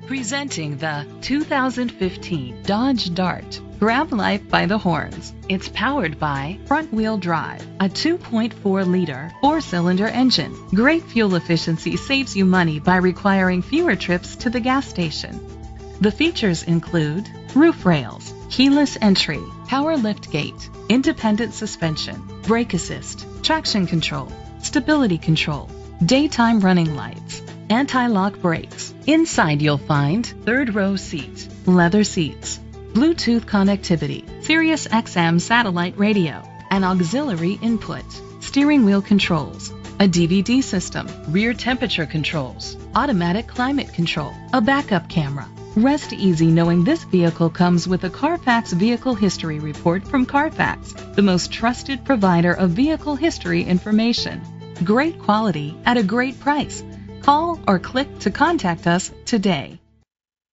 Presenting the 2015 Dodge Dart. Grab life by the horns. It's powered by front-wheel drive, a 2.4-liter four-cylinder engine. Great fuel efficiency saves you money by requiring fewer trips to the gas station. The features include roof rails, keyless entry, power liftgate, independent suspension, brake assist, traction control, stability control, daytime running lights, anti-lock brakes. Inside you'll find third-row seat, leather seats, Bluetooth connectivity, Sirius XM satellite radio, an auxiliary input, steering wheel controls, a DVD system, rear temperature controls, automatic climate control, a backup camera. Rest easy knowing this vehicle comes with a Carfax Vehicle History Report from Carfax, the most trusted provider of vehicle history information. Great quality at a great price. Call or click to contact us today.